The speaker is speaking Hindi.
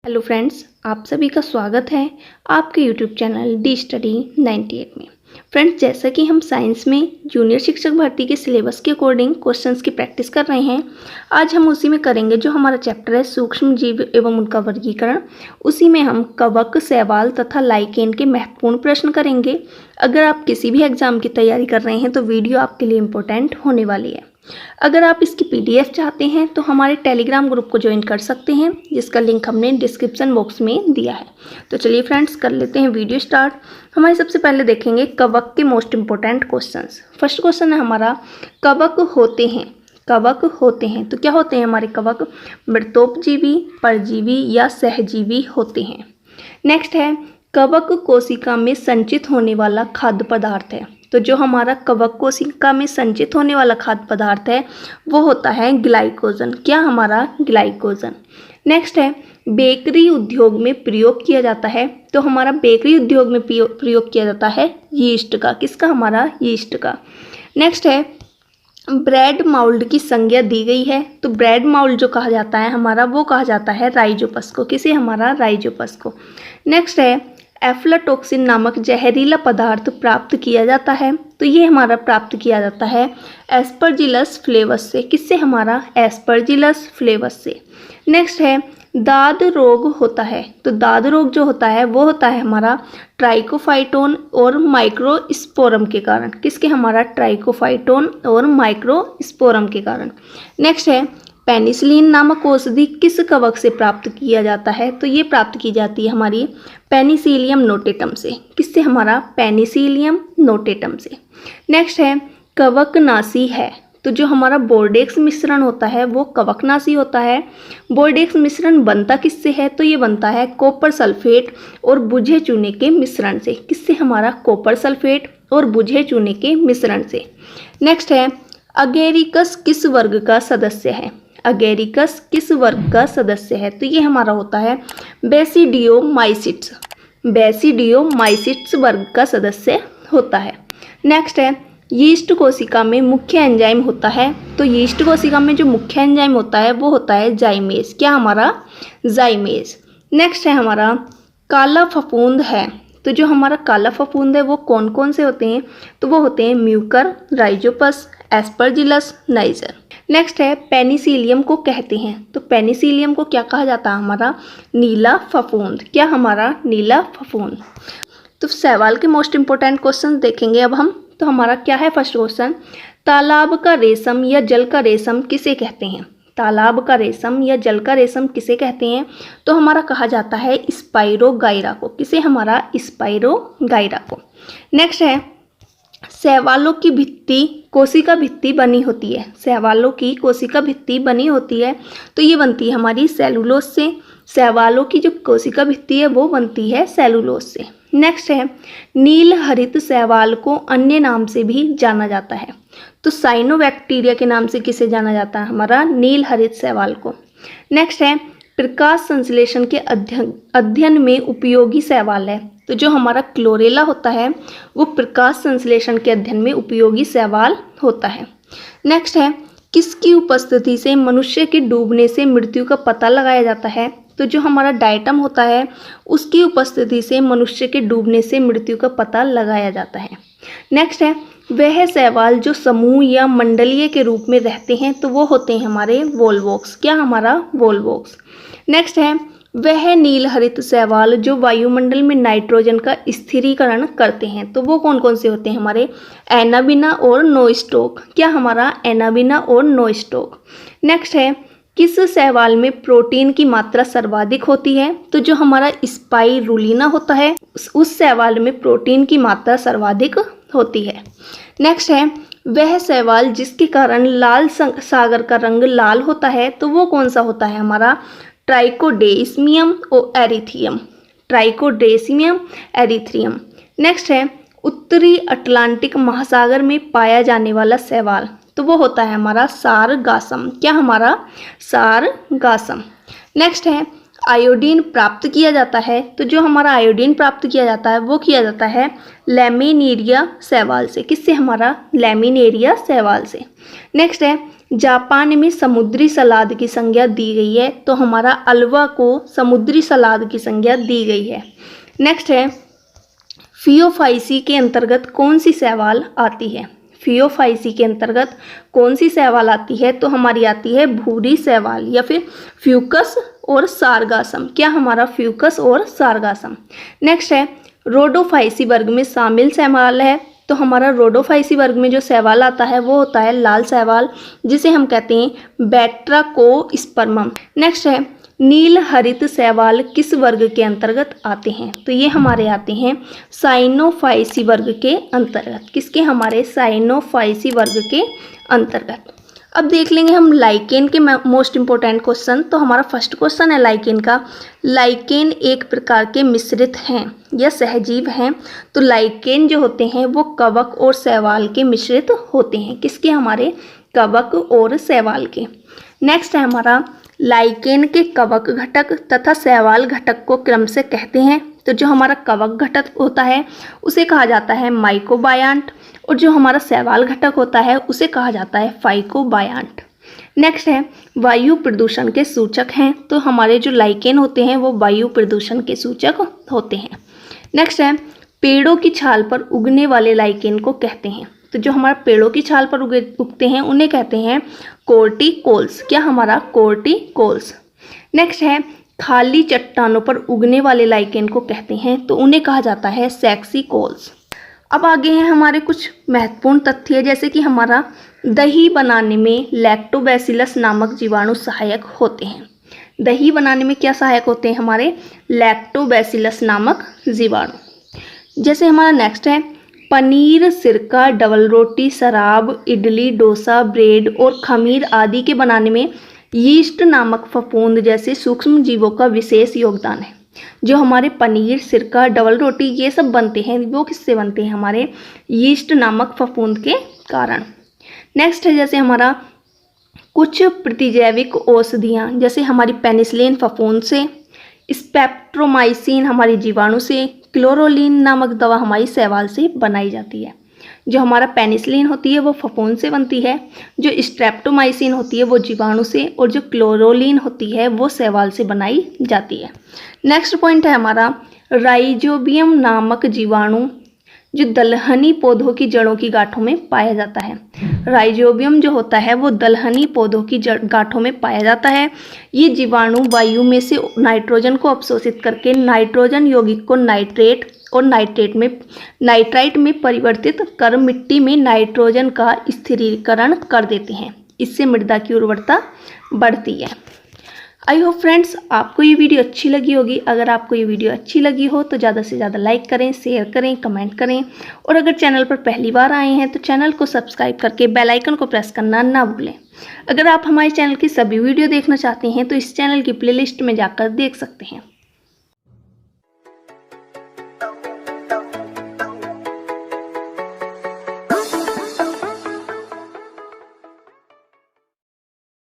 हेलो फ्रेंड्स, आप सभी का स्वागत है आपके यूट्यूब चैनल डी स्टडी 98 में। फ्रेंड्स, जैसा कि हम साइंस में जूनियर शिक्षक भर्ती के सिलेबस के अकॉर्डिंग क्वेश्चंस की प्रैक्टिस कर रहे हैं, आज हम उसी में करेंगे जो हमारा चैप्टर है सूक्ष्म जीव एवं उनका वर्गीकरण। उसी में हम कवक, शैवाल तथा लाइकेन के महत्वपूर्ण प्रश्न करेंगे। अगर आप किसी भी एग्जाम की तैयारी कर रहे हैं तो वीडियो आपके लिए इम्पोर्टेंट होने वाली है। अगर आप इसकी पीडीएफ चाहते हैं तो हमारे टेलीग्राम ग्रुप को ज्वाइन कर सकते हैं, जिसका लिंक हमने डिस्क्रिप्शन बॉक्स में दिया है। तो चलिए फ्रेंड्स, कर लेते हैं वीडियो स्टार्ट। हमारे सबसे पहले देखेंगे कवक के most important questions. First question है हमारा, कवक होते हैं। कवक होते हैं तो क्या होते हैं हमारे कवक? मृतोपजीवी, परजीवी या सहजीवी होते हैं। नेक्स्ट है, कवक कोशिका में संचित होने वाला खाद्य पदार्थ है। तो जो हमारा कवक कोशिका में संचित होने वाला खाद्य पदार्थ है वो होता है ग्लाइकोजन। क्या हमारा? ग्लाइकोजन। नेक्स्ट है, बेकरी उद्योग में प्रयोग किया जाता है। तो हमारा बेकरी उद्योग में प्रयोग किया जाता है यीस्ट का। किसका? हमारा यीस्ट का। नेक्स्ट है, ब्रेड माउल्ड की संज्ञा दी गई है। तो ब्रेड माउल्ड जो कहा जाता है हमारा, वो कहा जाता है राइजोपस को। किसे? हमारा राइजोपस को। नेक्स्ट है, एफ्लाटॉक्सिन नामक जहरीला पदार्थ प्राप्त किया जाता है। तो ये हमारा प्राप्त किया जाता है एस्परजिलस फ्लेवस से। किससे? हमारा एस्परजिलस फ्लेवस से। नेक्स्ट है, दाद रोग होता है। तो दाद रोग जो होता है वो होता है हमारा ट्राइकोफाइटोन और माइक्रोस्पोरम के कारण। किसके? हमारा ट्राइकोफाइटोन और माइक्रोस्पोरम के कारण। नेक्स्ट है, पेनिसिलिन नामक औषधि किस कवक से प्राप्त किया जाता है? तो ये प्राप्त की जाती है हमारी पेनिसिलियम नोटेटम से। किससे? हमारा पेनिसिलियम नोटेटम से। नेक्स्ट है, कवकनाशी है। तो जो हमारा बोर्डेक्स मिश्रण होता है वो कवकनाशी होता है। बोर्डेक्स मिश्रण बनता किससे है? तो ये बनता है कॉपर सल्फेट और बुझे चूने के मिश्रण से। किससे? हमारा कॉपर सल्फेट और बुझे चूने के मिश्रण से। नेक्स्ट है, अगेरिकस किस वर्ग का सदस्य है? अगेरिकस किस वर्ग का सदस्य है? तो ये हमारा होता है बेसिडियोमाइसिट्स। बेसिडियोमाइसिट्स वर्ग का सदस्य होता है। नेक्स्ट है, यीस्ट कोशिका में मुख्य एंजाइम होता है। तो यीस्ट कोशिका में जो मुख्य एंजाइम होता है वो होता है जाइमेज। क्या? हमारा जाइमेज। नेक्स्ट है हमारा, काला फफूंद है। तो जो हमारा काला फफूंद है वो कौन कौन से होते हैं? तो वो होते हैं Mucor, Rhizopus, Aspergillus, niger. Next है, पेनिसिलियम को कहते हैं। तो पेनिसिलियम को क्या कहा जाता है? हमारा नीला फफूंद। क्या? हमारा नीला फफूंद। तो शैवाल के मोस्ट इंपॉर्टेंट क्वेश्चन देखेंगे अब हम। तो हमारा क्या है फर्स्ट क्वेश्चन, तालाब का रेशम या जल का रेशम किसे कहते हैं? तालाब का रेशम या जल का रेशम किसे कहते हैं? तो हमारा कहा जाता है स्पाइरोगाइरा को। किसे? हमारा स्पाइरोगाइरा को। नेक्स्ट है, शैवालों की भित्ति कोशिका भित्ति बनी होती है। शैवालों की कोशिका भित्ति बनी होती है तो ये बनती है हमारी सेलुलोज से। शैवालों की जो कोशिका भित्ति है वो बनती है सेलुलोज से। नेक्स्ट है, नील हरित शैवाल को अन्य नाम से भी जाना जाता है। तो साइनोबैक्टीरिया के नाम से किसे जाना जाता है? हमारा नील हरित शैवाल को। नेक्स्ट है, प्रकाश संश्लेषण के अध्ययन में उपयोगी शैवाल है। तो जो हमारा क्लोरेला होता है वो प्रकाश संश्लेषण के अध्ययन में उपयोगी शैवाल होता है। नेक्स्ट है, किसकी उपस्थिति से मनुष्य के डूबने से मृत्यु का पता लगाया जाता है? तो जो हमारा डायटम होता है उसकी उपस्थिति से मनुष्य के डूबने से मृत्यु का पता लगाया जाता है। नेक्स्ट है, वह शैवाल जो समूह या मंडलीय के रूप में रहते हैं तो वो होते हैं हमारे वोल्वोक्स। क्या? हमारा वोल्वोक्स। नेक्स्ट है, वह नील हरित शैवाल जो वायुमंडल में नाइट्रोजन का स्थिरीकरण करते हैं। तो वो कौन कौन से होते हैं? हमारे एनाबिना और नोस्टोक। क्या? हमारा एनाबिना और नोस्टोक। नेक्स्ट है, किस शैवाल में प्रोटीन की मात्रा सर्वाधिक होती है? तो जो हमारा स्पाइरुलिना होता है उस शैवाल में प्रोटीन की मात्रा सर्वाधिक होती है। नेक्स्ट है, वह शैवाल जिसके कारण लाल सागर का रंग लाल होता है तो वो कौन सा होता है? हमारा ट्राइकोडेस्मियम और एरिथ्रियम। ट्राइकोडेस्मियम, एरिथ्रियम। नेक्स्ट है, उत्तरी अटलांटिक महासागर में पाया जाने वाला शैवाल तो वो होता है हमारा सारगासम। क्या? हमारा सारगासम। नेक्स्ट है, आयोडीन प्राप्त किया जाता है। तो जो हमारा आयोडीन प्राप्त किया जाता है वो किया जाता है लैमिनेरिया शैवाल से। किससे? हमारा लैमिनेरिया शैवाल से। नेक्स्ट है, जापान में समुद्री सलाद की संज्ञा दी गई है, तो हमारा अलवा को समुद्री सलाद की संज्ञा दी गई है। नेक्स्ट है, फियोफाइसी के अंतर्गत कौन सी शैवाल आती है? फियोफाइसी के अंतर्गत कौन सी शैवाल आती है? तो हमारी आती है भूरी शैवाल या फिर फ्यूकस और सारगासम। क्या हमारा फ्यूकस और सारगासम। नेक्स्ट है, रोडोफाइसी वर्ग में शामिल शैवाल है, तो हमारा रोडोफाइसी वर्ग में जो शैवाल आता है वो होता है लाल शैवाल, जिसे हम कहते हैं बैट्राकोस्पर्मम। नेक्स्ट है, नील हरित शैवाल किस वर्ग के अंतर्गत आते हैं? तो ये हमारे आते हैं साइनोफाइसी वर्ग के अंतर्गत। किसके? हमारे साइनोफाइसी वर्ग के अंतर्गत। अब देख लेंगे हम लाइकेन के मोस्ट इंपॉर्टेंट क्वेश्चन। तो हमारा फर्स्ट क्वेश्चन है लाइकेन का। लाइकेन एक प्रकार के मिश्रित हैं या सहजीव हैं। तो लाइकेन जो होते हैं वो कवक और शैवाल के मिश्रित होते हैं। किसके? हमारे कवक और शैवाल के। नेक्स्ट है हमारा, लाइकेन के कवक घटक तथा शैवाल घटक को क्रम से कहते हैं। तो जो हमारा कवक घटक होता है उसे कहा जाता है माइकोबायांट, और जो हमारा शैवाल घटक होता है उसे कहा जाता है फाइकोबायांट। नेक्स्ट है, वायु प्रदूषण के सूचक हैं। तो हमारे जो लाइकेन होते हैं वो वायु प्रदूषण के सूचक होते हैं। नेक्स्ट है, पेड़ों की छाल पर उगने वाले लाइकेन को कहते हैं। तो जो हमारा पेड़ों की छाल पर उगते हैं उन्हें कहते हैं कोर्टिकोल्स। क्या? हमारा कोर्टिकोल्स। नेक्स्ट है, खाली चट्टानों पर उगने वाले लाइकेन को कहते हैं, तो उन्हें कहा जाता है सेक्सिकोल्स। अब आगे हैं हमारे कुछ महत्वपूर्ण तथ्य, जैसे कि हमारा दही बनाने में लैक्टोबैसिलस नामक जीवाणु सहायक होते हैं। दही बनाने में क्या सहायक होते हैं? हमारे लैक्टोबैसिलस नामक जीवाणु। जैसे हमारा नेक्स्ट है, पनीर, सिरका, डबल रोटी, शराब, इडली, डोसा, ब्रेड और खमीर आदि के बनाने में यीस्ट नामक फफूंद जैसे सूक्ष्म जीवों का विशेष योगदान है। जो हमारे पनीर, सिरका, डबल रोटी ये सब बनते हैं वो किससे बनते हैं? हमारे यीस्ट नामक फफूंद के कारण। नेक्स्ट है, जैसे हमारा कुछ प्रतिजैविक औषधियाँ, जैसे हमारी पेनिसिलिन फफूंद से, स्पेक्ट्रोमाइसिन हमारी जीवाणु से, क्लोरोलिन नामक दवा हमारी शैवाल से बनाई जाती है। जो हमारा पेनिसिलिन होती है वो फफूंद से बनती है, जो स्ट्रेप्टोमाइसिन होती है वो जीवाणु से, और जो क्लोरोलिन होती है वो शैवाल से बनाई जाती है। नेक्स्ट पॉइंट है हमारा, राइजोबियम नामक जीवाणु जो दलहनी पौधों की जड़ों की गांठों में पाया जाता है। राइजोबियम जो होता है वो दलहनी पौधों की गांठों में पाया जाता है। ये जीवाणु वायु में से नाइट्रोजन को अवशोषित करके नाइट्रोजन यौगिक को नाइट्रेट और नाइट्राइट में परिवर्तित कर मिट्टी में नाइट्रोजन का स्थिरीकरण कर देते हैं। इससे मृदा की उर्वरता बढ़ती है। आई होप फ्रेंड्स आपको ये वीडियो अच्छी लगी होगी। अगर आपको ये वीडियो अच्छी लगी हो तो ज़्यादा से ज़्यादा लाइक करें, शेयर करें, कमेंट करें, और अगर चैनल पर पहली बार आए हैं तो चैनल को सब्सक्राइब करके बेल आइकन को प्रेस करना ना भूलें। अगर आप हमारे चैनल की सभी वीडियो देखना चाहते हैं तो इस चैनल की प्लेलिस्ट में जाकर देख सकते हैं।